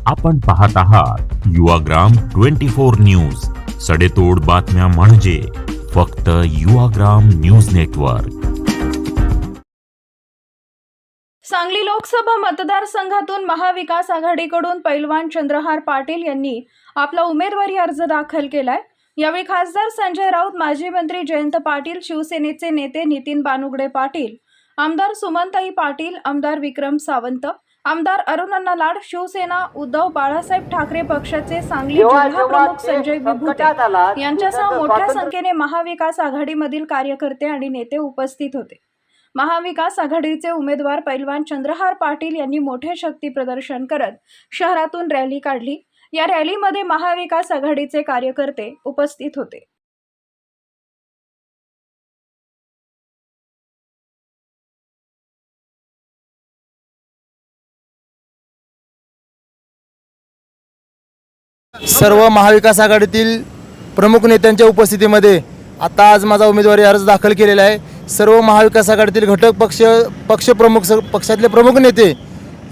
आपण पाहत आहात युवाग्राम 24 न्यूज. सडेतोड बातम्या म्हणजे फक्त युवाग्राम न्यूज नेटवर्क. सांगली लोकसभा मतदारसंघातून महाविकास आघाडीकडून पैलवान चंद्रहार पाटील यांनी आपला उमेदवारी अर्ज दाखल केलाय. यावेळी खासदार संजय राऊत, माजी मंत्री जयंत पाटील, शिवसेनेचे नेते नितीन बानुगडे पाटील, आमदार सुमनताई पाटील, आमदार विक्रम सावंत, आमदार अरुणअण्णा लाड, शिवसेना, उद्धव बाळासाहेब ठाकरे पक्षाचे सांगली जिल्हा प्रमुख संजय विभूते यांच्यासह मोठ्या संख्येने महाविकास आघाडीमधील कार्यकर्ते आणि नेते उपस्थित होते. महाविकास आघाडीचे उमेदवार पैलवान चंद्रहार पाटील यांनी मोठे शक्ती प्रदर्शन करत शहरातून रॅली काढली. या रॅलीमध्ये महाविकास आघाडीचे कार्यकर्ते उपस्थित होते. सर्व महाविकास आघाडीतील प्रमुख नेत्यांच्या उपस्थितीमध्ये आता आज माझा उमेदवारी अर्ज दाखल केलेला आहे. सर्व महाविकास आघाडीतील घटक पक्षप्रमुख पक्षातले प्रमुख नेते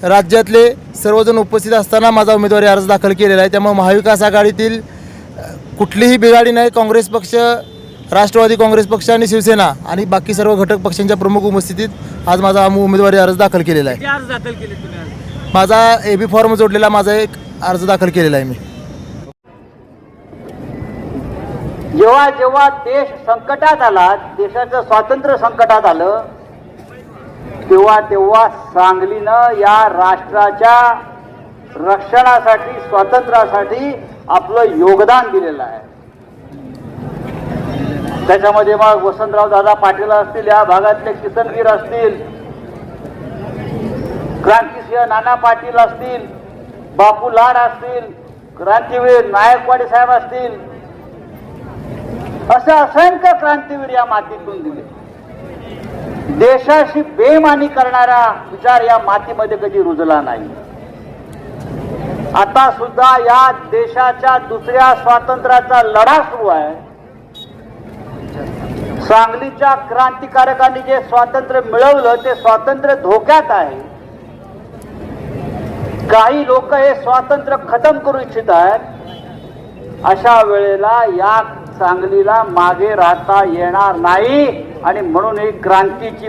राज्यातले सर्वजण उपस्थित असताना माझा उमेदवारी अर्ज दाखल केलेला आहे. त्यामुळे महाविकास आघाडीतील कुठलीही बिघाडी नाही. काँग्रेस पक्ष, राष्ट्रवादी काँग्रेस पक्ष आणि शिवसेना आणि बाकी सर्व घटक पक्षांच्या प्रमुख उपस्थितीत आज माझा उमेदवारी अर्ज दाखल केलेला आहे. अर्ज दाखल केले तुम्ही? माझा AB फॉर्म जोडलेला माझा एक अर्ज दाखल केलेला आहे मी. जेव्हा जेव्हा देश संकटात आला, देशाचं स्वातंत्र्य संकटात आलं, तेव्हा तेव्हा सांगलीनं या राष्ट्राच्या रक्षणासाठी, स्वातंत्र्यासाठी आपलं योगदान दिलेलं आहे. त्याच्यामध्ये मग वसंतराव दादा पाटील असतील, या भागातले किसनवीर असतील, क्रांतिसिंह नाना पाटील असतील, बापू लाड असतील, क्रांतीवीर नायकवाडी साहेब असतील, असे असंख्य क्रांतीवीर या मातीतून दिले. देशाशी बेईमानी करणारा विचार या मातीमध्ये कधी रुजला नाही. आता सुद्धा या देशाच्या दुसऱ्या स्वातंत्र्याचा लढा सुरू आहे. सांगलीच्या क्रांतिकारकांनी जे स्वातंत्र्य मिळवलं ते स्वातंत्र्य धोक्यात आहे. काही लोक हे स्वातंत्र्य खतम करू इच्छित आहेत. अशा वेळेला या सांगलीला मागे राहता येणार नाही आणि म्हणून ही क्रांतीची